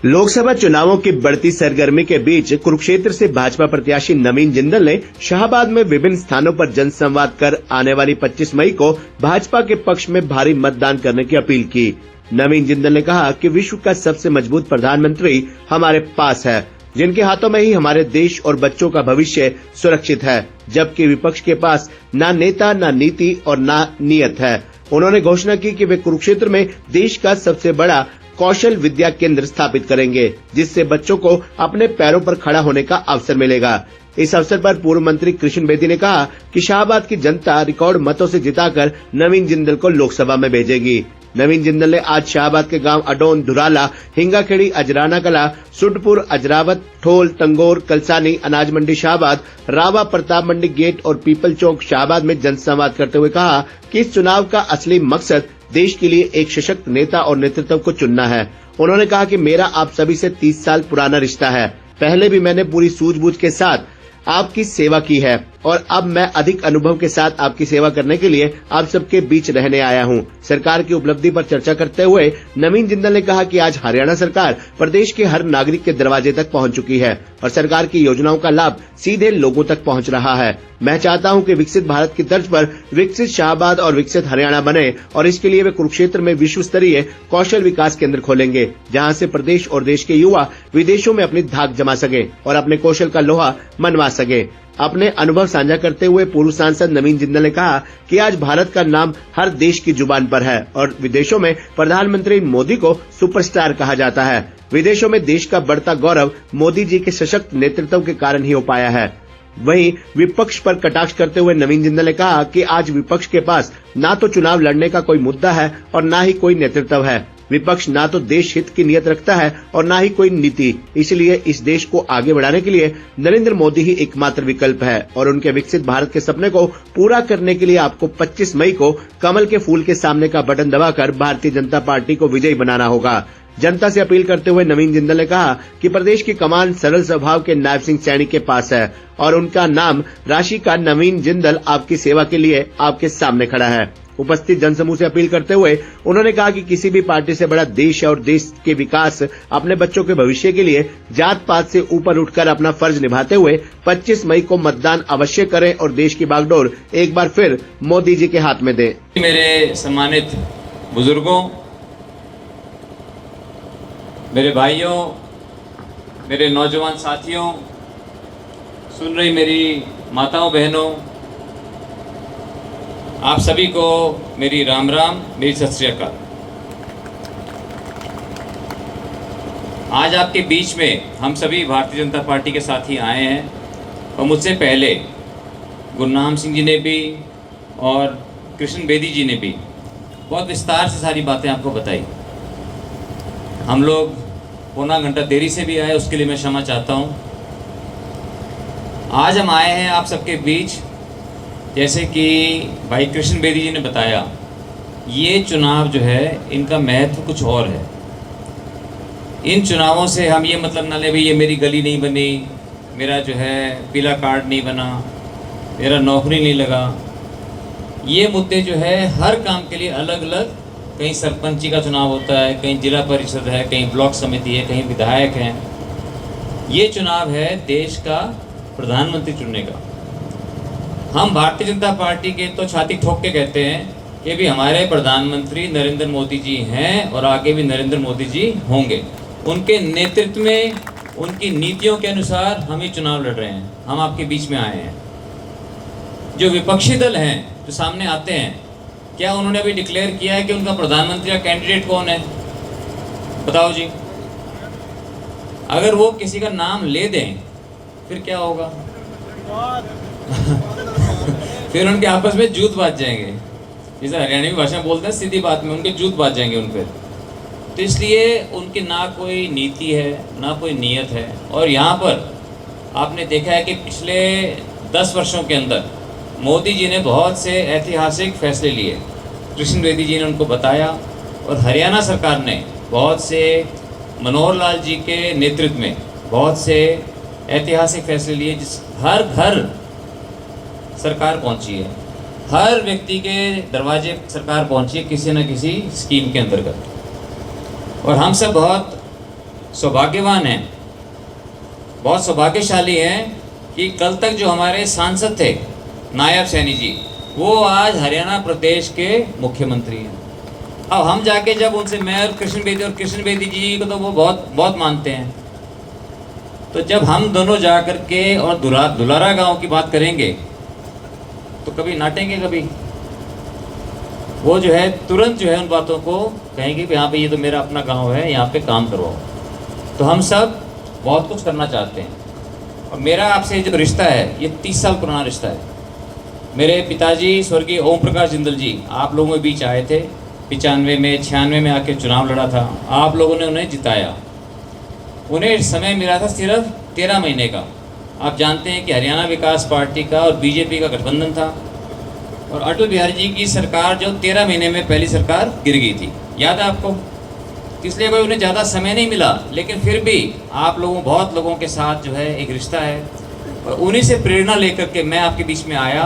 लोकसभा चुनावों की बढ़ती सरगर्मी के बीच कुरुक्षेत्र से भाजपा प्रत्याशी नवीन जिंदल ने शाहाबाद में विभिन्न स्थानों पर जनसंवाद कर आने वाली 25 मई को भाजपा के पक्ष में भारी मतदान करने की अपील की। नवीन जिंदल ने कहा कि विश्व का सबसे मजबूत प्रधानमंत्री हमारे पास है, जिनके हाथों में ही हमारे देश और बच्चों का भविष्य सुरक्षित है, जबकि विपक्ष के पास न नेता, न नीति और न नीयत है। उन्होंने घोषणा की कि वे कुरुक्षेत्र में देश का सबसे बड़ा कौशल विद्या केंद्र स्थापित करेंगे, जिससे बच्चों को अपने पैरों पर खड़ा होने का अवसर मिलेगा। इस अवसर पर पूर्व मंत्री कृष्ण बेदी ने कहा कि शाहाबाद की जनता रिकॉर्ड मतों से जिताकर नवीन जिंदल को लोकसभा में भेजेगी। नवीन जिंदल ने आज शाहाबाद के गांव अडोन, धुराला, हिंगाखेड़ी, अजराना कला, सुडपुर, अजरावत, ठोल, तंगोर, कलसानी, अनाज मंडी शाहाबाद, रावा, प्रताप मंडी गेट और पीपल चौक शाहाबाद में जनसंवाद करते हुए कहा कि इस चुनाव का असली मकसद देश के लिए एक सशक्त नेता और नेतृत्व को चुनना है। उन्होंने कहा कि मेरा आप सभी से 30 साल पुराना रिश्ता है। पहले भी मैंने पूरी सूझबूझ के साथ आपकी सेवा की है और अब मैं अधिक अनुभव के साथ आपकी सेवा करने के लिए आप सबके बीच रहने आया हूं। सरकार की उपलब्धि पर चर्चा करते हुए नवीन जिंदल ने कहा कि आज हरियाणा सरकार प्रदेश के हर नागरिक के दरवाजे तक पहुंच चुकी है और सरकार की योजनाओं का लाभ सीधे लोगों तक पहुंच रहा है। मैं चाहता हूं कि विकसित भारत की तर्ज पर विकसित शाहाबाद और विकसित हरियाणा बने और इसके लिए वे कुरुक्षेत्र में विश्व स्तरीय कौशल विकास केंद्र खोलेंगे, जहां से प्रदेश और देश के युवा विदेशों में अपनी धाक जमा सके और अपने कौशल का लोहा मनवा सके। अपने अनुभव साझा करते हुए पूर्व सांसद नवीन जिंदल ने कहा कि आज भारत का नाम हर देश की जुबान पर है और विदेशों में प्रधानमंत्री मोदी को सुपरस्टार कहा जाता है। विदेशों में देश का बढ़ता गौरव मोदी जी के सशक्त नेतृत्व के कारण ही हो पाया है। वहीं विपक्ष पर कटाक्ष करते हुए नवीन जिंदल ने कहा कि आज विपक्ष के पास ना तो चुनाव लड़ने का कोई मुद्दा है और ना ही कोई नेतृत्व है। विपक्ष ना तो देश हित की नीयत रखता है और ना ही कोई नीति। इसलिए इस देश को आगे बढ़ाने के लिए नरेंद्र मोदी ही एकमात्र विकल्प है और उनके विकसित भारत के सपने को पूरा करने के लिए आपको 25 मई को कमल के फूल के सामने का बटन दबाकर भारतीय जनता पार्टी को विजयी बनाना होगा। जनता से अपील करते हुए नवीन जिंदल ने कहा कि प्रदेश की कमान सरल स्वभाव के नायब सिंह सैनी के पास है और उनका नाम राशि का नवीन जिंदल आपकी सेवा के लिए आपके सामने खड़ा है। उपस्थित जनसमूह से अपील करते हुए उन्होंने कहा कि किसी भी पार्टी से बड़ा देश है और देश के विकास, अपने बच्चों के भविष्य के लिए जात पात से ऊपर उठकर अपना फर्ज निभाते हुए 25 मई को मतदान अवश्य करें और देश की बागडोर एक बार फिर मोदी जी के हाथ में दें। मेरे सम्मानित बुजुर्गों, मेरे भाइयों, मेरे नौजवान साथियों, सुन रही मेरी माताओं बहनों, आप सभी को मेरी राम राम, मेरी सत श्री अकाल। आज आपके बीच में हम सभी भारतीय जनता पार्टी के साथी आए हैं और मुझसे पहले गुरनाम सिंह जी ने भी और कृष्ण बेदी जी ने भी बहुत विस्तार से सारी बातें आपको बताई। हम लोग पौना घंटा देरी से भी आए, उसके लिए मैं क्षमा चाहता हूँ। आज हम आए हैं आप सबके बीच, जैसे कि भाई कृष्ण बेदी जी ने बताया, ये चुनाव जो है इनका महत्व कुछ और है। इन चुनावों से हम ये मतलब ना ले भाई ये मेरी गली नहीं बनी, मेरा जो है पीला कार्ड नहीं बना, मेरा नौकरी नहीं लगा। ये मुद्दे जो है हर काम के लिए अलग अलग, कहीं सरपंची का चुनाव होता है, कहीं जिला परिषद है, कहीं ब्लॉक समिति है, कहीं विधायक हैं। ये चुनाव है देश का प्रधानमंत्री चुनने का। हम भारतीय जनता पार्टी के तो छाती ठोक के कहते हैं कि भी हमारे प्रधानमंत्री नरेंद्र मोदी जी हैं और आगे भी नरेंद्र मोदी जी होंगे। उनके नेतृत्व में, उनकी नीतियों के अनुसार हम ये चुनाव लड़ रहे हैं। हम आपके बीच में आए हैं। जो विपक्षी दल हैं जो सामने आते हैं, क्या उन्होंने अभी डिक्लेयर किया है कि उनका प्रधानमंत्री का कैंडिडेट कौन है? बताओ जी। अगर वो किसी का नाम ले दें फिर क्या होगा? फिर उनके आपस में जूत बाज जाएंगे, जैसे हरियाणवी भाषा में बोलते हैं, सीधी बात में उनके जूत बाज जाएंगे उन पर। तो इसलिए उनकी ना कोई नीति है, ना कोई नीयत है। और यहाँ पर आपने देखा है कि पिछले 10 वर्षों के अंदर मोदी जी ने बहुत से ऐतिहासिक फैसले लिए, कृष्ण बेदी जी ने उनको बताया, और हरियाणा सरकार ने बहुत से, मनोहर लाल जी के नेतृत्व में बहुत से ऐतिहासिक फैसले लिए, जिस हर घर सरकार पहुंची है, हर व्यक्ति के दरवाजे सरकार पहुंची है किसी न किसी स्कीम के अंतर्गत। और हम सब बहुत सौभाग्यवान हैं, बहुत सौभाग्यशाली हैं कि कल तक जो हमारे सांसद थे नायब सैनी जी, वो आज हरियाणा प्रदेश के मुख्यमंत्री हैं। अब हम जाके जब उनसे, मैं और कृष्ण बेदी जी को तो वो बहुत बहुत मानते हैं, तो जब हम दोनों जा कर के और दुलारा गांव की बात करेंगे तो कभी नाटेंगे, कभी वो जो है तुरंत जो है उन बातों को कहेंगे कि हाँ भाई ये तो मेरा अपना गांव है, यहाँ पे काम करवाओ। तो हम सब बहुत कुछ करना चाहते हैं और मेरा आपसे जो रिश्ता है ये 30 साल पुराना रिश्ता है। मेरे पिताजी स्वर्गीय ओम प्रकाश जिंदल जी आप लोगों के बीच आए थे, 95 में 96 में आके चुनाव लड़ा था, आप लोगों ने उन्हें जिताया। उन्हें समय मिला था सिर्फ 13 महीने का। आप जानते हैं कि हरियाणा विकास पार्टी का और बीजेपी का गठबंधन था और अटल बिहारी जी की सरकार जो 13 महीने में पहली सरकार गिर गई थी, याद है आपको। इसलिए कोई उन्हें ज़्यादा समय नहीं मिला, लेकिन फिर भी आप लोगों, बहुत लोगों के साथ जो है एक रिश्ता है और उन्हीं से प्रेरणा लेकर के मैं आपके बीच में आया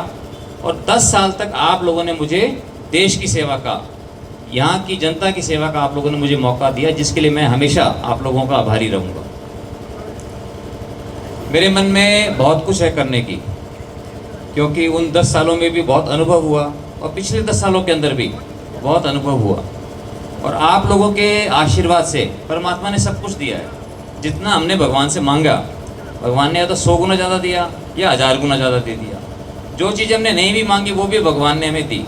और 10 साल तक आप लोगों ने मुझे देश की सेवा का, यहाँ की जनता की सेवा का आप लोगों ने मुझे मौका दिया, जिसके लिए मैं हमेशा आप लोगों का आभारी रहूँगा। मेरे मन में बहुत कुछ है करने की, क्योंकि उन 10 सालों में भी बहुत अनुभव हुआ और पिछले 10 सालों के अंदर भी बहुत अनुभव हुआ और आप लोगों के आशीर्वाद से परमात्मा ने सब कुछ दिया है। जितना हमने भगवान से मांगा, भगवान ने या तो 100 गुना ज़्यादा दिया या 1000 गुना ज़्यादा दे दिया। जो चीज़ हमने नहीं भी मांगी वो भी भगवान ने हमें दी।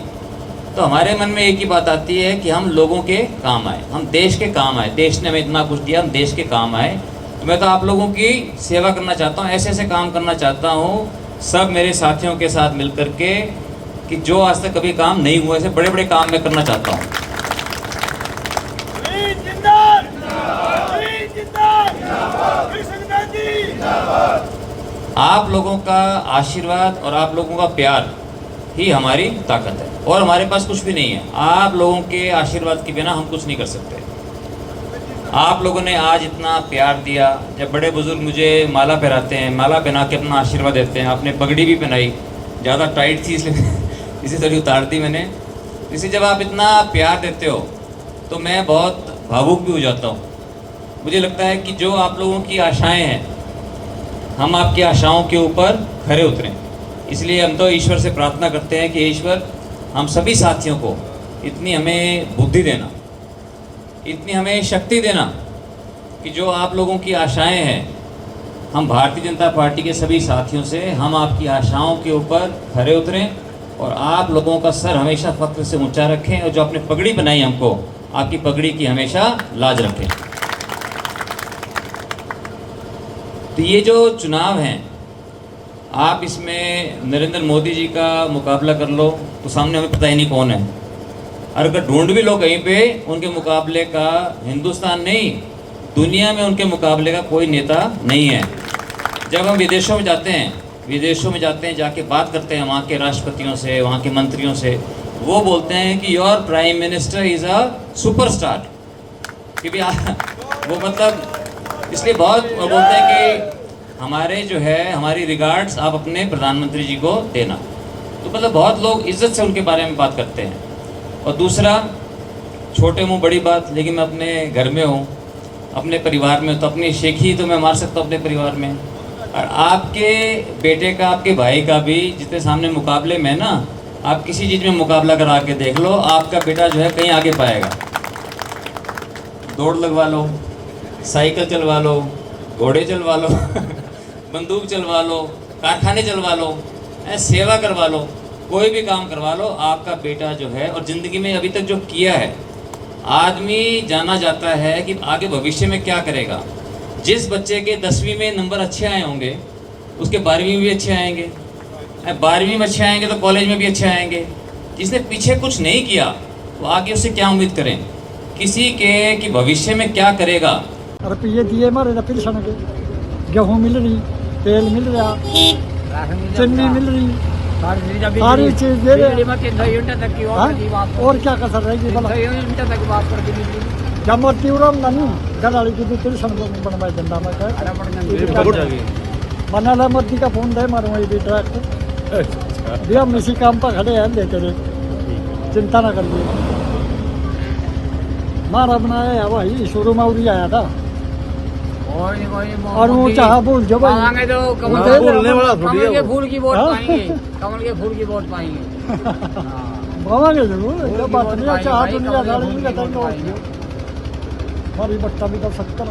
तो हमारे मन में एक ही बात आती है कि हम लोगों के काम आए, हम देश के काम आए। देश ने हमें इतना कुछ दिया, हम देश के काम आए। तो मैं तो आप लोगों की सेवा करना चाहता हूँ, ऐसे ऐसे काम करना चाहता हूँ सब मेरे साथियों के साथ मिल कर के, कि जो आज तक कभी काम नहीं हुआ, ऐसे बड़े बड़े काम मैं करना चाहता हूँ। आप लोगों का आशीर्वाद और आप लोगों का प्यार ही हमारी ताकत है और हमारे पास कुछ भी नहीं है। आप लोगों के आशीर्वाद के बिना हम कुछ नहीं कर सकते। आप लोगों ने आज इतना प्यार दिया। जब बड़े बुजुर्ग मुझे माला पहनाते हैं, माला पहना के अपना आशीर्वाद देते हैं, आपने पगड़ी भी पहनाई, ज़्यादा टाइट थी इसलिए इसी थोड़ी उतार दी मैंने। इसे जब आप इतना प्यार देते हो तो मैं बहुत भावुक भी हो जाता हूँ। मुझे लगता है कि जो आप लोगों की आशाएं हैं, हम आपकी आशाओं के ऊपर खरे उतरें। इसलिए हम तो ईश्वर से प्रार्थना करते हैं कि ईश्वर हम सभी साथियों को इतनी हमें बुद्धि देना, इतनी हमें शक्ति देना कि जो आप लोगों की आशाएं हैं, हम भारतीय जनता पार्टी के सभी साथियों से हम आपकी आशाओं के ऊपर खरे उतरें और आप लोगों का सर हमेशा फख्र से ऊंचा रखें और जो आपने पगड़ी बनाई हमको, आपकी पगड़ी की हमेशा लाज रखें। तो ये जो चुनाव हैं, आप इसमें नरेंद्र मोदी जी का मुकाबला कर लो तो सामने हमें पता ही नहीं कौन है। और अगर ढूंढ भी लो कहीं पे, उनके मुकाबले का हिंदुस्तान नहीं, दुनिया में उनके मुकाबले का कोई नेता नहीं है। जब हम विदेशों में जाते हैं, जाके बात करते हैं वहाँ के राष्ट्रपतियों से, वहाँ के मंत्रियों से, वो बोलते हैं कि your prime minister is a superstar. कि भी वो मतलब इसलिए बहुत बोलते हैं कि हमारे जो है, हमारी रिगार्ड्स आप अपने प्रधानमंत्री जी को देना। तो मतलब बहुत लोग इज्जत से उनके बारे में बात करते हैं। और दूसरा, छोटे मुँह बड़ी बात, लेकिन मैं अपने घर में हूँ, अपने परिवार में, तो अपनी शेखी तो मैं मार सकता हूँ अपने परिवार में। और आपके बेटे का, आपके भाई का भी जितने सामने मुकाबले में ना, आप किसी चीज़ में मुकाबला करा के देख लो, आपका बेटा जो है कहीं आगे पाएगा। दौड़ लगवा लो, साइकिल चलवा लो, घोड़े चलवा लो बंदूक चलवा लो, कारखाने चलवा लो, सेवा करवा लो, कोई भी काम करवा लो, आपका बेटा जो है, और ज़िंदगी में अभी तक जो किया है, आदमी जाना जाता है कि आगे भविष्य में क्या करेगा। जिस बच्चे के 10वीं में नंबर अच्छे आए होंगे, उसके 12वीं में भी अच्छे आएंगे, 12वीं में अच्छे आएंगे तो कॉलेज में भी अच्छे आएंगे। जिसने पीछे कुछ नहीं किया तो आगे उससे क्या उम्मीद करें किसी के कि भविष्य में क्या करेगा। रुपये दिए मारे ना, पेंशन के, गेहूँ मिल रही, तेल मिल रहा, चीनी मिल रही, सारी चीज दे रहे। और क्या कसर रहेगी भला? जब मरती नहीं गलाड़ी की पेंशन बनवाए धंधा में मनाला मर्दी का फोन दे मारूँ वही बेटा भी, हम इसी काम पर खड़े हैं, लेते रहे, चिंता ना करिए। मारा बनाया है वही शुरू में उड़ी आया था, और वो चाह भूल जो भाई पाएंगे तो कमल उधर बोलने वाला थोड़ी कमल के फूल की वोट हाँ? पाएंगे, कमल के फूल की वोट पाएंगे। भावांगे जरूर जब बात नहीं पाएंगे चाह भाई, दुनिया कमल के गाड़ी फूल नहीं की कहता वोट पाएंगे। हमारी बट्टा भी तो 70